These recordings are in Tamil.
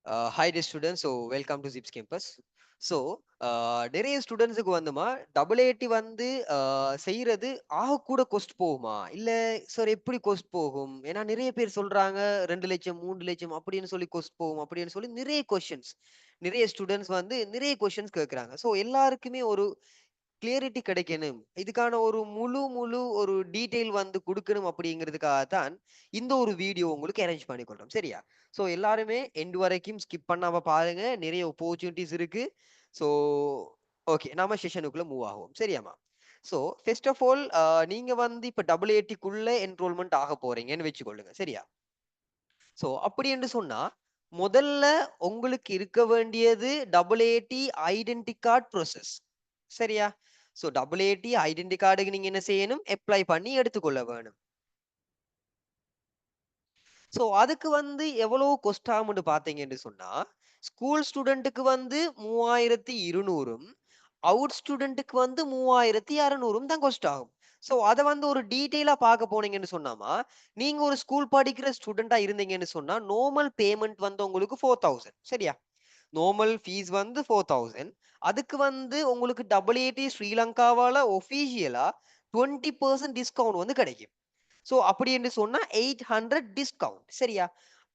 Hi dear students, so welcome to Zips Campus. So நிறைய ஸ்டூடெண்ட்ஸுக்கு வந்துமா டபுள் ஏடி வந்து செய்யறது கூட கொஸ்ட் போகுமா இல்ல சார் எப்படி கொஸ்ட் போகும்? ஏன்னா நிறைய பேர் சொல்றாங்க 2 லட்சம் 3 லட்சம் அப்படின்னு சொல்லி கொஸ்ட் போகும் அப்படின்னு சொல்லி நிறைய கொஸ்டின்ஸ் நிறைய ஸ்டூடெண்ட்ஸ் வந்து நிறைய கொஸ்டின்ஸ் கேட்கறாங்க. ஸோ எல்லாருக்குமே ஒரு கிளியரிட்டி கிடைக்கணும், இதுக்கான ஒரு முழு முழு ஒரு டீட்டெயில் வந்து கொடுக்கணும் அப்படிங்கிறதுக்காக தான் இந்த ஒரு வீடியோ உங்களுக்கு அரேஞ்ச் பண்ணி கொள்றோம். சரியா? ஸோ எல்லாருமே எண்ட் வரைக்கும் ஸ்கிப் பண்ணாம பாருங்க, நிறைய ஆப்பர்ச்சுனிட்டிஸ் இருக்கு. ஸோ ஓகே, நாம செஷனுக்குள்ள மூவ் ஆகும். சரியாமா? ஸோ ஃபர்ஸ்ட் ஆஃப் ஆல் நீங்க வந்து இப்ப டபுள் ஏடிக்குள்ள என்ரோல்மெண்ட் ஆக போறீங்கன்னு வச்சுக்கொள்ளுங்க. சரியா? ஸோ அப்படி என்று சொன்னா முதல்ல உங்களுக்கு இருக்க வேண்டியது டபுள் ஏடி ஐடென்டி கார்டு ப்ரோசஸ். சரியா? ஸோ டபுள் ஏடி ஐடென்டி கார்டுக்கு நீங்க என்ன செய்யணும்? அப்ளை பண்ணி எடுத்துக்கொள்ள வேணும். ஸோ அதுக்கு வந்து எவ்வளவு கொஸ்ட் ஆகும்னு பாத்தீங்கன்னு சொன்னா ஸ்கூல் ஸ்டூடெண்ட்டுக்கு வந்து 3200, அவுட் ஸ்டூடெண்ட்டுக்கு வந்து 3600 தான் கொஸ்ட் ஆகும். ஸோ அதை வந்து ஒரு டீட்டெயிலா பார்க்க போனீங்கன்னு சொன்னாமா, நீங்க ஒரு ஸ்கூல் படிக்கிற ஸ்டூடெண்டா இருந்தீங்கன்னு சொன்னா நார்மல் பேமெண்ட் வந்து உங்களுக்கு 4000. சரியா? நார்மல் ஃபீஸ் வந்து 4000. அதுக்கு வந்து உங்களுக்கு டபுள் ஏடி ஸ்ரீலங்காவால ஒஃபிஷியலா 20% டிஸ்கவுண்ட் வந்து கிடைக்கும். ஸோ அப்படி என்று சொன்னா 800 டிஸ்கவுண்ட். சரியா?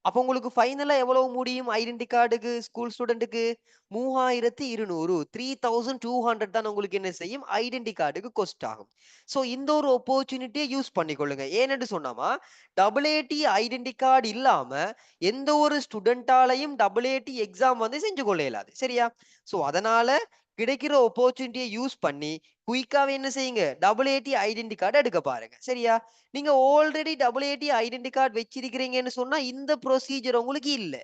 அப்போ உங்களுக்கு ஃபைனலா எவ்வளவு முடியும்? ஐடென்டி கார்டுக்கு ஸ்கூல் ஸ்டூடெண்ட்டுக்கு 3200, 3200 தான் உங்களுக்கு என்ன செய்யும்? ஐடென்டி கார்டுக்கு கொஸ்ட் ஆகும். ஸோ இந்த ஒரு ஆப்பர்ச்சுனிட்டியை யூஸ் பண்ணிக்கொள்ளுங்க. ஏன்னு சொன்னாமா, டபுள் ஏடி ஐடென்டி கார்டு இல்லாம எந்த ஒரு ஸ்டூடெண்டாலையும் டபுள் ஏடி எக்ஸாம் வந்து செஞ்சு கொள்ள இயலாது. சரியா? ஸோ அதனால கிடைக்கிற ஆப்பர்ச்சுனிட்டியை யூஸ் பண்ணி குயிக்காவே என்ன செய்யுங்க? டபுள் ஏடி ஐடென்டி கார்டு எடுக்க பாருங்க. சரியா? நீங்க ஆல்ரெடி டபுள் ஏடி ஐடென்டி கார்டு வச்சிருக்கிறீங்கன்னு சொன்னா இந்த ப்ரொசீஜர் உங்களுக்கு இல்ல.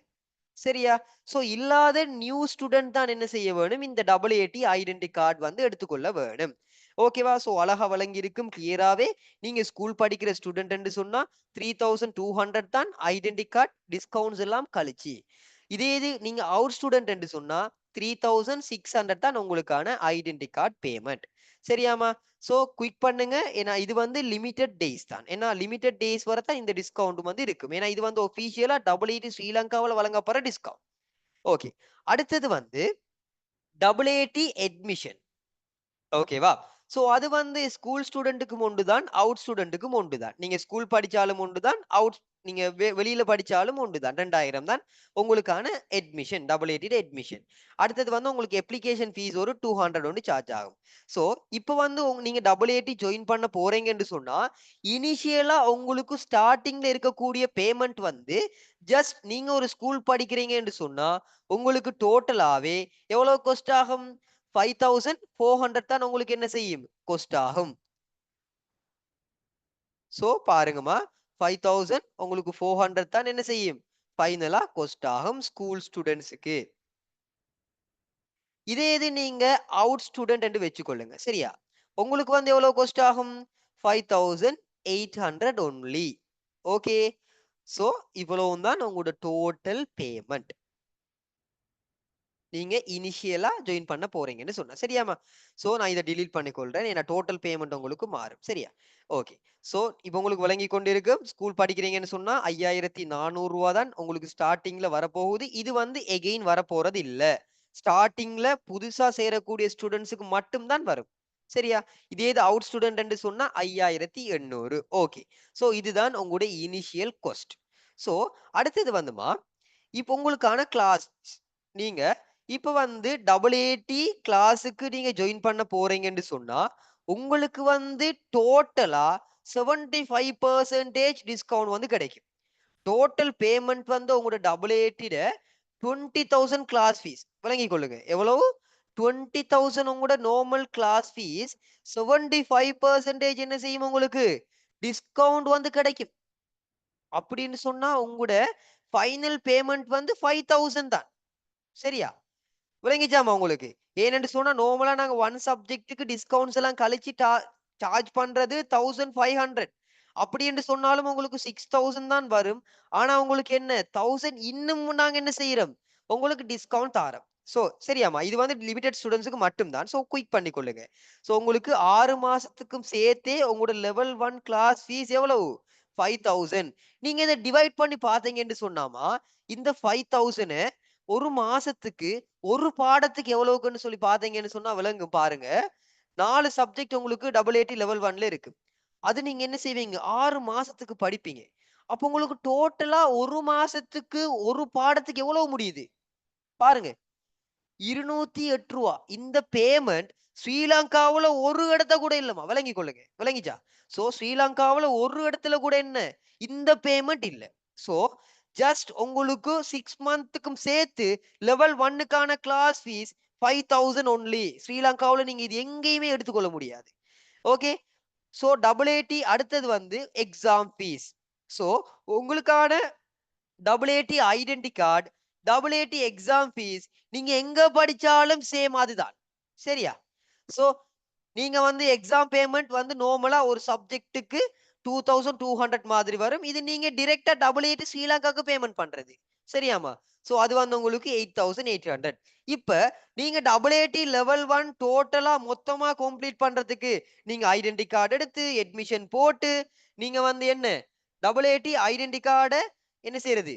சரியா? சோ இல்லாத நியூ ஸ்டூடெண்ட் தான் என்ன செய்ய வேணும்? இந்த டபுள் ஏடி ஐடென்டி கார்டு வந்து எடுத்துக்கொள்ள வேணும். ஓகேவா? சோ அழகா வழங்கி இருக்கும் கிளியராவே. நீங்க ஸ்கூல் படிக்கிற ஸ்டூடெண்ட் சொன்னா 3200 தான் ஐடென்டி கார்டு டிஸ்கவுண்ட்ஸ் எல்லாம் கழிச்சு. இதே இது நீங்க அவுட் ஸ்டூடெண்ட் என்று சொன்னா 3600 தான் உங்களுக்கான ஐடென்டி கார்டு பேமெண்ட். சரியாமா? சோ குயிக் பண்ணுங்க. ஏன்னா இது வந்து லிமிடெட் டேஸ் தான். ஏன்னா லிமிடெட் டேஸ் வரத்தான் இந்த டிஸ்கவுண்ட் வந்து இருக்கும். ஏன்னா இது வந்து ஒபிஷியலா டபுள் ஏடி ஸ்ரீலங்காவில் வழங்கப்படுற டிஸ்கவுண்ட். ஓகே. அடுத்தது வந்து டபுள் ஏடி அட்மிஷன். ஓகேவா? சோ அது வந்து ஸ்கூல் ஸ்டூடெண்ட்டுக்கும் ஒன்றுதான், அவுட் ஸ்டூடெண்ட்டுக்கும் ஒன்றுதான். நீங்க ஸ்கூல் படிச்சாலும் ஒன்றுதான், அவுட் நீங்க வெளியில படிச்சாலும் ஒன்றுதான். 2000 தான் உங்களுக்கான அட்மிஷன், டபுள் ஏடி அட்மிஷன். அடுத்தது வந்து உங்களுக்கு அப்ளிகேஷன் ஃபீஸ் ஒரு 200 ஒன்று சார்ஜ் ஆகும். சோ இப்போ வந்து நீங்க டபுள் ஏடி ஜாயின் பண்ண போறீங்கன்னு சொன்னா இனிஷியலா உங்களுக்கு ஸ்டார்டிங்ல இருக்கக்கூடிய பேமெண்ட் வந்து ஜஸ்ட் நீங்க ஒரு ஸ்கூல் படிக்கிறீங்கன்னு சொன்னா உங்களுக்கு டோட்டலாவே எவ்வளவு காஸ்ட் ஆகும்? 5400 தான் உங்களுக்கு என்ன செய்யும்? கொஸ்ட் ஆகும். சோ பாருங்கம்மா, 5000 உங்களுக்கு 400 தான் என்ன செய்யும்? ஃபைனலா கொஸ்ட் ஆகும் ஸ்கூல் ஸ்டூடண்ட்ஸுக்கு. இதே இது நீங்க அவுட் ஸ்டூடண்ட் என்று வச்சுக்கொள்ளுங்க. சரியா? உங்களுக்கு வந்து எவ்வளவு கொஸ்ட் ஆகும்? 5800 ஒன்லி. ஓகே. சோ இவ்வளவும் தான் உங்களோட டோட்டல் பேமெண்ட். நீங்க இனிஷியலா ஜாயின் பண்ண போறீங்கன்னு சொன்னா. சரியாமா? சோ நான் இத டெலீட் பண்ணிக்கொள்றேன். ஏன்னா டோட்டல் பேமெண்ட் உங்களுக்கு மாறும். சரியா? ஓகே. சோ இப்போ உங்களுக்கு விளங்கிக் கொண்டிருக்கும். ஸ்கூல் படிக்கிறீங்கன்னு சொன்னா ரூ. 5400 தான் உங்களுக்கு ஸ்டார்ட்டிங்ல வரப்போகுது. இது வந்து எகெயின் வரப்போறது இல்ல. ஸ்டார்ட்டிங்ல புதுசா சேரக்கூடிய ஸ்டூடண்ட்ஸ்க்கு மட்டும் தான் வரும். சரியா? இதே இது அவுட் ஸ்டூடண்ட் என்று சொன்னா 5800. ஓகே. சோ இதுதான் உங்களுடைய இனிஷியல் காஸ்ட். சோ அடுத்தது வந்துமா, இப்போ உங்களுக்கான கிளாஸ் நீங்க இப்ப வந்து டபுள் ஏடி கிளாஸுக்கு நீங்க ஜாயின் பண்ண போறீங்கன்னு சொன்னா உங்களுக்கு வந்து டோட்டலா 75% டிஸ்கவுண்ட் வந்து கிடைக்கும். டோட்டல் பேமெண்ட் வந்து உங்களோட டபுள் ஏடிட 20,000 கிளாஸ் ஃபீஸ் விளங்கிக் கொள்ளுங்க. எவ்வளவு? 20,000 உங்களோட நார்மல் கிளாஸ் ஃபீஸ் 75% என்ன செய்யும்? உங்களுக்கு டிஸ்கவுண்ட் வந்து கிடைக்கும். அப்படின்னு சொன்னா உங்களோட ஃபைனல் பேமெண்ட் வந்து 5000 தான். சரியா? விளங்கிச்சாமா உங்களுக்கு? ஏனென்று சொன்னா நார்மலா நாங்க 1 சப்ஜெக்ட்க்கு டிஸ்கவுண்ட்ஸ் எல்லாம் கழிச்சு சார்ஜ் பண்றது 1500. அப்படி என்று சொன்னாலும் உங்களுக்கு 6000 தான் வரும். ஆனா உங்களுக்கு என்ன 1000 இன்னும் நாங்க என்ன செய்றோம்? உங்களுக்கு டிஸ்கவுண்ட் தாரோம். சோ சரியாம்மா? இது வந்து லிமிட்டட் ஸ்டூடண்ட்ஸ்க்கு மட்டும் தான். சோ குயிக் பண்ணிக்கொள்ளுங்க. சோ உங்களுக்கு 6 மாசத்துக்கும் சேர்த்தே உங்களோட லெவல் 1 கிளாஸ் ஃபீஸ் எவ்வளவு? 5000. நீங்க இத டிவைட் பண்ணி பார்த்தீங்கன்னு சொன்னாமா, இந்த 5000 ஒரு மாசத்துக்கு ஒரு பாடத்துக்கு எவ்வளவுக்குன்னு சொல்லி பாத்தீங்கன்னு சொன்னா விளங்கும் பாருங்க. 4 சப்ஜெக்ட் உங்களுக்கு AAT லெவல் 1ல இருக்கு. அது நீங்க என்ன செய்வீங்க? 6 மாசத்துக்கு படிப்பீங்க. அப்ப உங்களுக்கு டோட்டலா 1 மாசத்துக்கு ஒரு பாடத்துக்கு எவ்வளவு முடியுது? பாருங்க. ரூ. 208. இந்த பேமெண்ட் ஸ்ரீலங்காவுல ஒரு இடத்த கூட இல்லம்மா. விளங்கிக் கொள்ளுங்க. விளங்கிச்சா? சோ ஸ்ரீலங்காவுல ஒரு இடத்துல கூட என்ன? இந்த பேமெண்ட் இல்ல. சோ ஜஸ்ட் உங்களுக்கு 6 மந்த்துக்கும் சேர்த்து லெவல் 1க்கான கிளாஸ் ஃபீஸ் 5000 ஒன்லி. ஸ்ரீலங்காவுல நீங்க இது எங்கேயுமே எடுத்துக்கொள்ள முடியாது. ஓகே. சோ AAT அடுத்தது வந்து எக்ஸாம் ஃபீஸ். சோ உங்களுக்கான AAT identity card, AAT exam fees நீங்க எங்க படிச்சாலும் சேம் அதுதான். சரியா? சோ நீங்க வந்து எக்ஸாம் பேமெண்ட் வந்து நார்மலா ஒரு சப்ஜெக்ட்டுக்கு 2200 மாதிரி வரும். இது நீங்க டைரக்ட்டா AAT ஸ்ரீலங்காக்கு பேமெண்ட் பண்றது. சரியாம்மா? சோ அது வந்து உங்களுக்கு 8800. இப்ப நீங்க AAT லெவல் 1 டோட்டலா மொத்தமா கம்ப்ளீட் பண்றதுக்கு நீங்க ஐடென்டி கார்டு எடுத்து, அட்மிஷன் போட்டு, நீங்க வந்து என்ன AAT ஐடென்டி கார்ட என்ன செய்றது?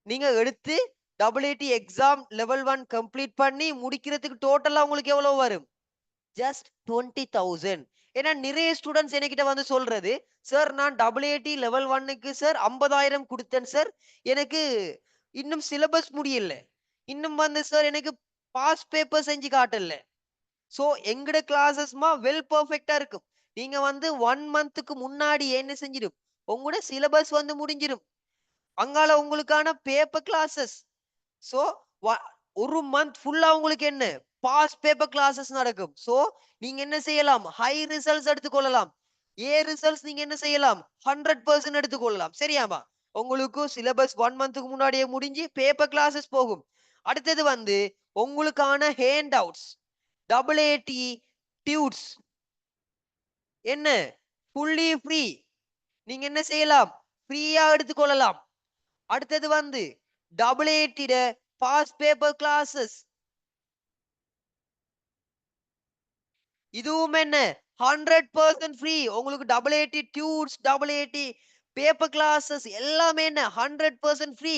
நீங்க எடுத்து AAT எக்ஸாம் லெவல் 1 கம்ப்ளீட் பண்ணி முடிக்கிறதுக்கு டோட்டலா உங்களுக்கு எவ்வளவு வரும்? ஜஸ்ட் 20,000. ஏன்னா நிறைய ஸ்டூடண்ட்ஸ் என்கிட்ட வந்து சொல்றது, "சார் நான் AAT லெவல் 1க்கு சார் 50,000 குடுத்தேன் சார். எனக்கு இன்னும் சிலபஸ் முடியல. இன்னும் வந்து சார் எனக்கு பாஸ் பேப்பர் செஞ்சு காட்டல." சோ எங்கட கிளாஸஸ்மா வெல் பெர்ஃபெக்ட்டா இருக்கும். நீங்க வந்து 1 மந்த்துக்கு முன்னாடி என்ன செஞ்சிடும்? உங்களோட சிலபஸ் வந்து முடிஞ்சிரும். அங்கால உங்களுக்கான பேப்பர் கிளாஸஸ். சோ, வ 1 மந்த் ஃபுல்லா உங்களுக்கு என்ன? பாஸ் பேப்பர் கிளாஸஸ் நடக்கும். சோ, நீங்க என்ன செய்யலாம்? ஹை ரிசல்ட்ஸ் எடுத்துக்கொள்ளலாம். ரிசல்ட்ஸ் நீங்க என்ன செய்யலாம்? 100% எடுத்துக்கொள்ளலாம். சரியாம்மா? உங்களுக்கு சிலபஸ் 1 மந்த்க்கு முன்னாடியே முடிஞ்சு பேப்பர் கிளாஸஸ் போகும். அடுத்தது வந்து உங்களுக்கான ஹேண்ட் அவுட்ஸ். AAT டியூட்ஸ் என்ன? Fully free. நீங்க என்ன செய்யலாம்? ஃப்ரீயா எடுத்துக்கொள்ளலாம். அடுத்தது வந்து AAT பாஸ் பேப்பர் கிளாஸஸ். இதுவும் என்ன 100% ஃப்ரீ. உங்களுக்கு AAT dudes, AAT paper classes எல்லாமே என்ன 100% ஃப்ரீ.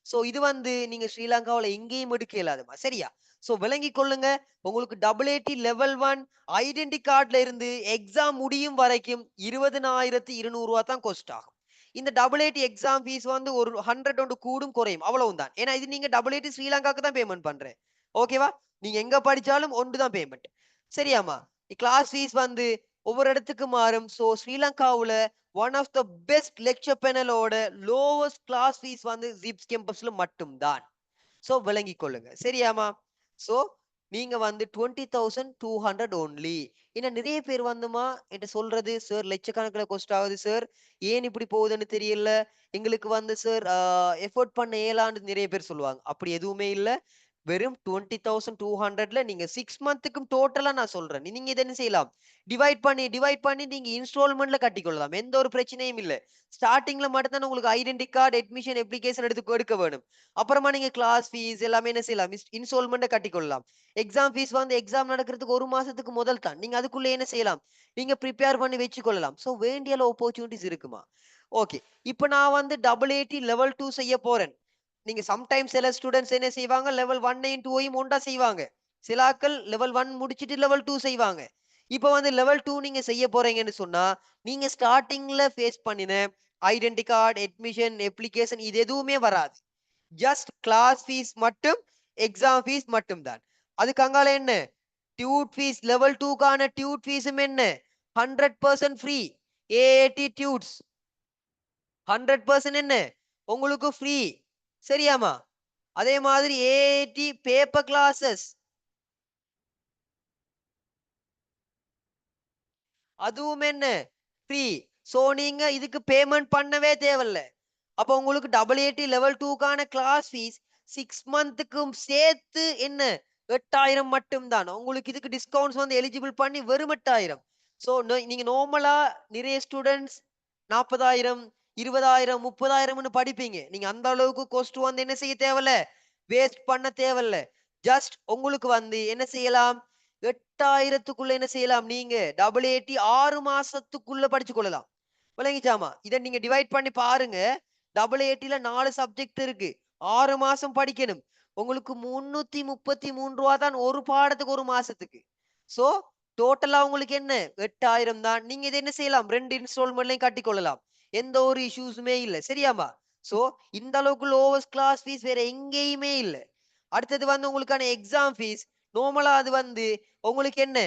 சோ இது வந்து நீங்க ஸ்ரீலங்காவுல எங்கேயும் எடுக்க இயலாதும்மா. சரியா? சோ விளங்கிக் கொள்ளுங்க. உங்களுக்கு AAT லெவல் 1 ஐடென்டி கார்ட்ல இருந்து எக்ஸாம் முடியும் வரைக்கும் ரூ. 20,200 தான் காஸ்ட் ஆகும். இந்த AAT எக்ஸாம் ஃபீஸ் வந்து ஒரு 100 ஒன்று கூடும் குறையும். அவ்வளவும் தான். ஏன்னா இது நீங்க AAT ஸ்ரீலங்காக்கு தான் பேமெண்ட் பண்றேன். ஓகேவா? நீங்க எங்க படிச்சாலும் ஒன்று தான் பேமெண்ட். சரியாம்மா? கிளாஸ் ஃபீஸ் வந்து ஒவ்வொரு இடத்துக்கு மாறும். சோ ஸ்ரீலங்காவுல one of the best lecture பேனலோட லோவஸ்ட் கிளாஸ் ஃபீஸ் வந்து ஜிப்ஸ் கேம்பஸ்ல மட்டும் தான். சோ விளங்கிக் கொள்ளுங்க. சரியாம்மா? சோ நீங்க வந்து 20,200 ஒன்லி. இன்னும் நிறைய பேர் வந்துமா என்ட்ட சொல்றது, "சார் லட்சக்கணக்குல காஸ்ட் ஆகுது சார். ஏன் இப்படி போகுதுன்னு தெரியல. எங்களுக்கு வந்து சார் எஃபோர்ட் பண்ண இயலான்னு" நிறைய பேர் சொல்லுவாங்க. அப்படி எதுவுமே இல்ல. வெறும் 20,200ல நீங்க 6 மந்த்துக்கும் டோட்டலா நான் சொல்றேன். நீங்க இத என்ன செய்யலாம்? டிவைட் பண்ணி நீங்க இன்ஸ்டால்மென்ட்ல கட்டிக்கொள்ளலாம். எந்த ஒரு பிரச்சனையும் இல்ல. ஸ்டார்ட்டிங்ல மட்டும் தான் உங்களுக்கு ஐடென்டி கார்டு, அட்மிஷன் அப்ளிகேஷன் எடுக்க வேணும். அப்புறமா நீங்க கிளாஸ் ஃபீஸ் எல்லாமே என்ன செய்யலாம்? இன்ஸ்டால்மென்ட்ட கட்டிக்கொள்ளலாம். எக்ஸாம் ஃபீஸ் வந்து எக்ஸாம் நடக்கிறதுக்கு 1 மாசத்துக்கு முதல் தான். நீங்க அதுக்குள்ள என்ன செய்யலாம்? நீங்க பிரிப்பேர் பண்ணி வச்சுக்கொள்ளலாம். சோ வேண்டிய அளவு ஆப்பர்ச்சுனிட்டீஸ் இருக்குமா? ஓகே. இப்ப நான் வந்து AAT லெவல் 2 செய்ய போறேன். நீங்க சம்டைம்ஸ் சில ஸ்டூடண்ட்ஸ் என்ன செய்வாங்க, லெவல் 1யும் 2யும் ஒன்றா செய்வாங்க. சில ஆட்கள் லெவல் 1 முடிச்சுட்டு லெவல் 2 செய்வாங்க. இப்ப வந்து லெவல் 2 நீங்க செய்ய போறீங்கன்னு சொன்னா, நீங்க ஸ்டார்ட்டிங்ல ஃபேஸ் பண்ணின ஐடென்டி கார்டு, அட்மிஷன், அப்ளிகேஷன் இது எதுவுமே வராது. ஜஸ்ட் கிளாஸ் ஃபீஸ் மட்டும், எக்ஸாம் ஃபீஸ் மட்டும் தான். அதுக்கு அங்கால என்ன? டியூட் ஃபீஸ் லெவல் 2க்கான டியூட் ஃபீஸும் என்ன? 100% ஃப்ரீ. ஏஏடி டியூட்ஸ் 100% என்ன? உங்களுக்கு ஃப்ரீ. சரியாம்மா? அதே மாதிரி ஏஏடி பேப்பர் கிளாஸஸ் அதுவும் என்ன? ஃப்ரீ. சோ நீங்க இதுக்கு பேமெண்ட் பண்ணவே தேவையில்ல. அப்ப உங்களுக்கு AAT லெவல் 2க்கான கிளாஸ் ஃபீஸ் 6 மந்த்துக்கும் சேர்த்து என்ன? 8,000 மட்டும் தான். உங்களுக்கு இதுக்கு டிஸ்கவுண்ட்ஸ் வந்து எலிஜிபிள் பண்ணி வெறும் 8,000. சோ நீங்க நார்மலா நிறைய ஸ்டூடண்ட்ஸ் 40,000, 20,000, 30,000ன்னு படிப்பீங்க. நீங்க அந்த அளவுக்கு காஸ்ட் வந்து என்ன செய்ய தேவையில்ல? வேஸ்ட் பண்ண தேவையில்ல. ஜஸ்ட் உங்களுக்கு வந்து என்ன செய்யலாம்? 8,000த்துக்குள்ள என்ன செய்யலாம்? நீங்க AAT 6 மாசத்துக்குள்ள படிச்சுக் கொள்ளலாம். விளங்கிச்சாம்மா? இத நீங்க டிவைட் பண்ணி பாருங்க. AATல 4 சப்ஜெக்ட் இருக்கு. 6 மாசம் படிக்கணும். உங்களுக்கு 333 ரூபா தான் ஒரு பாடத்துக்கு ஒரு மாசத்துக்கு. சோ டோட்டலா உங்களுக்கு என்ன 8000 தான். நீங்க இத என்ன செய்யலாம் 2 இன்ஸ்டால்மென்ட்லயும் கட்டிக்கொள்ளலாம். எந்த ஒரு இஷ்யூஸுமே இல்ல. சரியாம்மா? சோ இந்த அளவுக்கு லோவஸ்ட் கிளாஸ் ஃபீஸ் வேற எங்கேயுமே இல்ல. அடுத்தது வந்து உங்களுக்கான எக்ஸாம் ஃபீஸ். நார்மலா அது வந்து உங்களுக்கு என்ன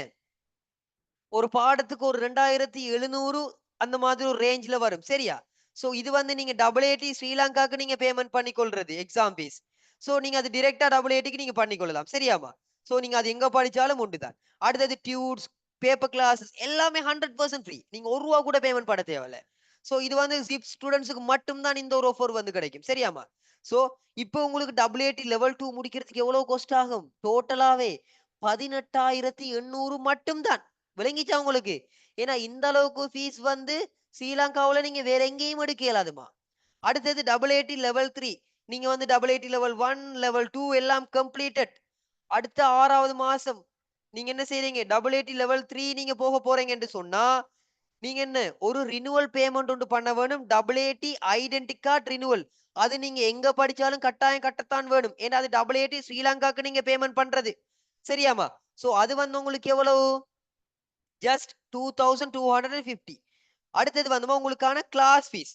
ஒரு பாடத்துக்கு ஒரு 2700 அந்த மாதிரி ஒரு ரேஞ்ச்ல வரும். சரியா? சோ இது வந்து நீங்க AAT ஸ்ரீலங்காக்கு நீங்க பேமெண்ட் பண்ணிக்கொள்றது எக்ஸாம் ஃபீஸ். சோ நீங்க அது டைரக்ட்டா AATக்கு நீங்க பண்ணிக்கொள்ளலாம். சரியாம்மா? சோ நீங்க அது எங்க படிச்சாலும் உண்டு தான். அடுத்தது டியூட்ஸ், பேப்பர் கிளாஸஸ் எல்லாமே 100% ஃப்ரீ. நீங்க ரூ. 1 கூட பேமெண்ட் பண்ண தேவையில்ல. சோ இது வந்து ஜிப் ஸ்டூடண்ட்ஸ்க்கு மட்டும் தான் இந்த ஒரு ஆஃபர் வந்து கிடைக்கும். சரியாம்மா? சோ இப்போ உங்களுக்கு AAT லெவல் 2 முடிக்கிறதுக்கு எவ்வளவு காஸ்ட் ஆகும்? டோட்டலாவே 18,800 மட்டும் தான். விளங்கிச்சா உங்களுக்கு? ஏன்னா இந்த அளவுக்கு ஃபீஸ் வந்து ஸ்ரீலங்காவுல நீங்க வேற எங்கேயும் எடுக்க இயலாதும்மா. அடுத்தது AAT லெவல் 3 நீங்க வந்து AAT லெவல் 1, லெவல் 2 எல்லாம் கம்ப்ளீட்டட். அடுத்த 6வது மாசம் நீங்க என்ன செய்றீங்க? AAT லெவல் 3 நீங்க போக போறீங்க என்று சொன்னா, நீங்க என்ன ஒரு ரினிவல் பேமெண்ட் ஒன்று பண்ண வேணும். AAT identity card renewal. அது நீங்க எங்க படிச்சாலும் கட்டாயம் கட்டத்தான் வேணும். ஏன்னா அது AAT ஸ்ரீலங்காக்கு நீங்க பேமெண்ட் பண்றது. சரியாம்மா? சோ அது வந்து உங்களுக்கு எவ்வளவு? ஜஸ்ட் 2250. அடுத்தது வந்துமா உங்களுக்கான கிளாஸ் ஃபீஸ்.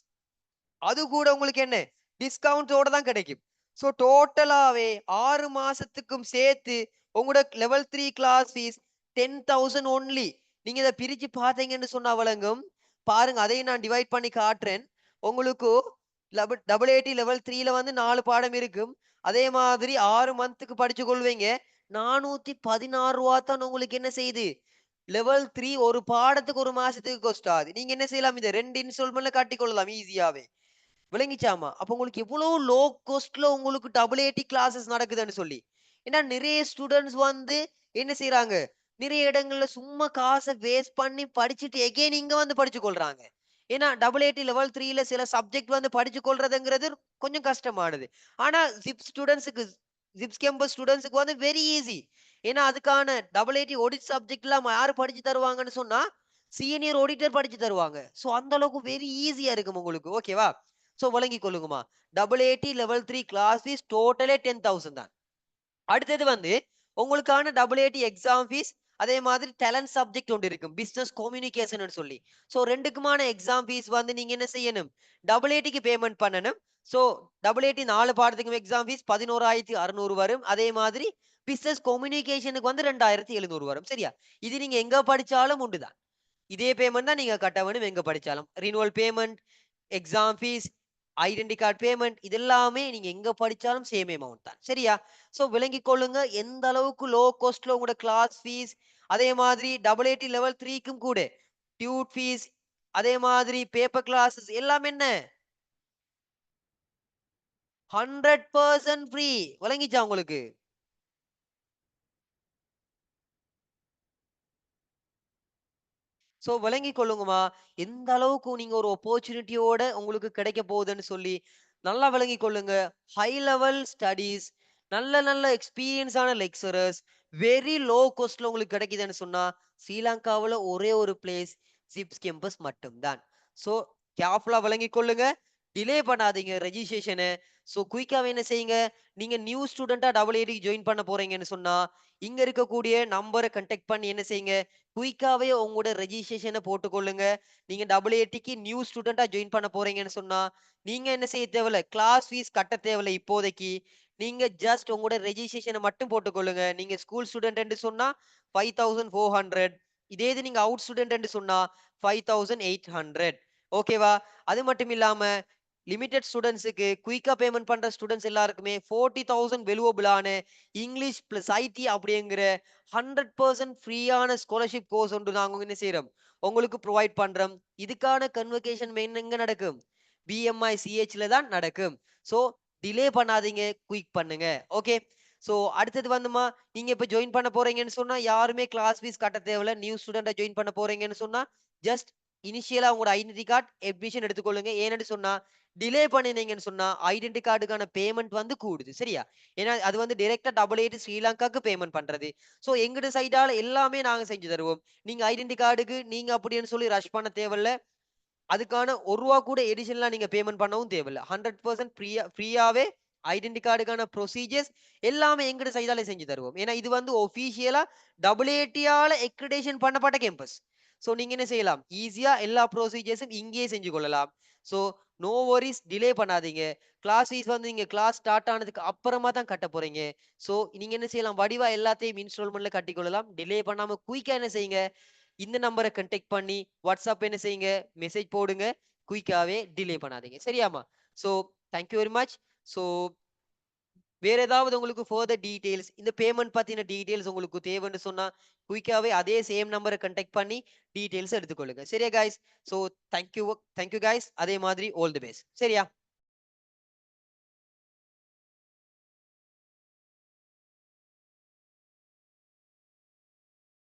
அது கூட உங்களுக்கு என்ன டிஸ்கவுண்ட்ஸோட தான் கிடைக்கும். ஸோ டோட்டலாவே 6 மாசத்துக்கும் சேர்த்து உங்களோட லெவல் 3 கிளாஸ் ஃபீஸ் 10,000 ஒன்லி. நீங்க இத பிரிச்சு பார்த்தீங்கன்னு சொன்னா வழங்கும். பாருங்க அதையும் நான் டிவைட் பண்ணி காட்டுறேன். உங்களுக்கு AAT லெவல் 3ல வந்து 4 பாடம் இருக்கும். அதே மாதிரி 6 மந்த்துக்கு படிச்சு கொள்வீங்க. ரூ. 416 தான் உங்களுக்கு என்ன செய்யுது? லெவல் 3 ஒரு பாடத்துக்கு ஒரு மாசத்துக்கு காஸ்ட் ஆகுது. நீங்க என்ன செய்யலாம்? இத 2 இன்ஸ்டால்மென்ட்ல கட்டிக்கொள்ளலாம் ஈஸியாவே. விளங்கிச்சாமா? அப்ப உங்களுக்கு எவ்வளவு லோ காஸ்ட்ல உங்களுக்கு AAT கிளாஸஸ் நடக்குதுன்னு சொல்லி. ஏன்னா நிறைய ஸ்டூடண்ட்ஸ் வந்து என்ன செய்றாங்க? நிறைய இடங்கள்ல சும்மா காச வேஸ்ட் பண்ணி படிச்சுட்டு எகைன் இங்க வந்து படிச்சு கொள்றாங்க. ஏன்னா AAT லெவல் 3ல சில சப்ஜெக்ட் வந்து படிச்சு கொள்றதுங்கிறது கொஞ்சம் கஷ்டமானது. ஆனா ஜிப்ஸ் கேம்பஸ் ஸ்டூடண்ட்ஸ்க்கு வந்து வெரி ஈஸி. ஏன்னா அதுக்கான AAT ஆடிட் சப்ஜெக்ட்லாம் யாரு படிச்சு தருவாங்கன்னு சொன்னா, சீனியர் ஆடிட்டர் படிச்சு தருவாங்க. சோ அந்த அளவுக்கு வெரி ஈஸியா இருக்கும் உங்களுக்கு. ஓகேவா? சோ விளங்கிக் கொள்ளுங்கம்மா. AAT லெவல் 3 கிளாஸ் ஃபீஸ் டோட்டலே 10,000 தான். அடுத்தது வந்து உங்களுக்கான AAT எக்ஸாம் ஃபீஸ் அதே மாதிரி டேலண்ட் சப்ஜெக்ட் ஒன்று இருக்கும். பிசினஸ் கம்யூனிகேஷன்னு சொல்லி. சோ 2க்குமான எக்ஸாம் ஃபீஸ் வந்து நீங்க என்ன செய்யணும்? AATக்கு பேமெண்ட் பண்ணணும். சோ AAT 4 பாடத்துக்கும் எக்ஸாம் ஃபீஸ் 11,600 வரும். அதே மாதிரி பிசினஸ் கம்யூனிகேஷனுக்கு வந்து 2,700 வரும். சரியா? இது நீங்க எங்க படிச்சாலும் உண்டு தான். இதே பேமெண்ட் தான் நீங்க கட்ட வேணும் எங்க படிச்சாலும். Renewal payment, exam fees, identity card payment இது எல்லாமே நீங்க எங்க படிச்சாலும் சேம் அமௌண்ட் தான். சரியா? சோ விளங்கிக் கொள்ளுங்க எந்த அளவுக்கு லோ காஸ்ட்ல உங்களோட கிளாஸ் ஃபீஸ், அதே மாதிரி AAT லெவல் 3க்கும் கூட டியூட் ஃபீஸ், அதே மாதிரி பேப்பர் கிளாஸஸ் எல்லாமே என்ன 100% ஃப்ரீ. விளங்கிச்சா உங்களுக்கு? சோ விளங்கிக் கொள்ளுங்கம்மா. எந்த அளவுக்கு நீங்க ஒரு ஆப்பர்ச்சுனிட்டியோட உங்களுக்கு கிடைக்க போகுதுன்னு சொல்லி நல்லா விளங்கிக் கொள்ளுங்க. ஹை லெவல் ஸ்டடீஸ், நல்ல நல்ல எக்ஸ்பீரியன்ஸான லெக்சரர்ஸ், வெரி லோ காஸ்ட்ல உங்களுக்கு கிடைக்குதுன்னு சொன்னா, ஸ்ரீலங்காவுல ஒரே ஒரு பிளேஸ் ஜிப்ஸ் கேம்பஸ் மட்டும் தான். சோ கேர்ஃபுல்லா விளங்கிக் கொள்ளுங்க. டிலே பண்ணாதீங்க ரெஜிஸ்ட்ரேஷன. சோ குயிக்காவே என்ன செய்யுங்க, நீங்க நியூ ஸ்டூடெண்ட்டா AATக்கு ஜாயின் பண்ண போறீங்கன்னு சொன்னா, இங்க இருக்கக்கூடிய நம்பர கான்டாக்ட் பண்ணி என்ன செய்யுங்க, குயிக்காவே உங்களோட ரெஜிஸ்ட்ரேஷன போட்டுக்கொள்ளுங்க. நீங்க AATக்கு நியூ ஸ்டூடெண்ட்டா ஜாயின் பண்ண போறீங்கன்னு சொன்னா, நீங்க என்ன செய்ய தேவையில்ல, கிளாஸ் ஃபீஸ் கட்ட தேவையில்ல இப்போதைக்கு. நீங்க ஜஸ்ட் உங்களோட ரெஜிஸ்ட்ரேஷன மட்டும் போட்டுக்கொள்ளுங்க. நீங்க ஸ்கூல் ஸ்டூடண்ட் என்று சொன்னா 5,400. இதே இது நீங்க அவுட் ஸ்டூடண்ட் என்று சொன்னா 5,800. ஓகேவா? அது மட்டும் இல்லாம லிமிட்டட் ஸ்டூடண்ட்ஸுக்கு குயிக்கா பேமெண்ட் பண்ற ஸ்டூடண்ட்ஸ் எல்லாருக்குமே 40,000 வேல்யூபிளான இங்கிலீஷ் பிளஸ் ஐடி அப்படிங்கிற 100% ஃப்ரீயான ஸ்காலர்ஷிப் கோர்ஸ் ஒன்று நாங்க என்ன செய்றோம் உங்களுக்கு ப்ரொவைட் பண்றோம். இதுக்கான கன்வகேஷன் எங்க நடக்கும்? பிஎம்ஐ சிஹெச்ல தான் நடக்கும். சோ டிலே பண்ணாதீங்க, குயிக் பண்ணுங்க. ஓகே. சோ அடுத்தது வந்துமா, நீங்க இப்ப ஜாயின் பண்ண போறீங்கன்னு சொன்னா யாருமே கிளாஸ் ஃபீஸ் கட்ட தேவையில்ல. நியூ ஸ்டூடெண்ட்டா ஜாயின் பண்ண போறீங்கன்னு சொன்னா ஜஸ்ட் இனிஷியலா உங்களோட ஐடென்டி கார்டு, அட்மிஷன் எடுத்துக்கொள்ளுங்க. ஏன்னு சொன்னா டிலே பண்ணினீங்கன்னு சொன்னா ஐடென்டி கார்டுக்கான பேமெண்ட் வந்து கூடுது. சரியா? ஏன்னா அது வந்து டைரக்ட்டா AAT ஸ்ரீலங்காக்கு பேமெண்ட் பண்றது. சோ எங்கட சைடால எல்லாமே நாங்க செஞ்சு தருவோம். நீங்க ஐடென்டி கார்டுக்கு நீங்க அப்படின்னு சொல்லி ரஷ் பண்ண தேவையில்ல. அதுக்கான ரூ. 1 கூட எடிஷனலா நீங்க பேமெண்ட் பண்ணவும் தேவையில்ல. 100% ஃப்ரீயாவே ஐடென்டி கார்டுக்கான ப்ரொசீஜர்ஸ் எல்லாமே எங்கட சைடால செஞ்சு தருவோம். ஏன்னா இது வந்து ஒபிஷியலா AATயால அக்ரிடேஷன் பண்ணப்பட்ட கேம்பஸ். சோ நீங்க என்ன செய்யலாம்? ஈஸியா எல்லா ப்ரொசீஜர்ஸும் இங்கேயே செஞ்சு கொள்ளலாம். சோ நோ வொரீஸ், டிலே பண்ணாதீங்க. கிளாஸ் ஃபீஸ் வந்து நீங்க கிளாஸ் ஸ்டார்ட் ஆனதுக்கு அப்புறமா தான் கட்ட போறீங்க. சோ நீங்க என்ன செய்யலாம்? வடிவா எல்லாத்தையும் இன்ஸ்டால்மென்ட்ல கட்டிக்கொள்ளலாம். டிலே பண்ணாம குயிக்கா என்ன செய்யுங்க? இந்த நம்பர கான்டாக்ட் பண்ணி வாட்ஸ்அப் என்ன செய்யுங்க? மெசேஜ் போடுங்க. குயிக்காவே டிலே பண்ணாதீங்க. சரியாம்மா? So thank you very much. So வேற ஏதாவது உங்களுக்கு ஃபர்தர் டீடைல்ஸ், இந்த பேமெண்ட் பத்தின டீடைல்ஸ் உங்களுக்கு தேவைன்னு சொன்னா, குயிக்காவே அதே சேம் நம்பர கான்டாக்ட் பண்ணி டீடைல்ஸ் எடுத்துக்கொள்ளுங்க. சரியா guys? So thank you guys. அதே மாதிரி ஆல் தி பெஸ்ட். சரியா?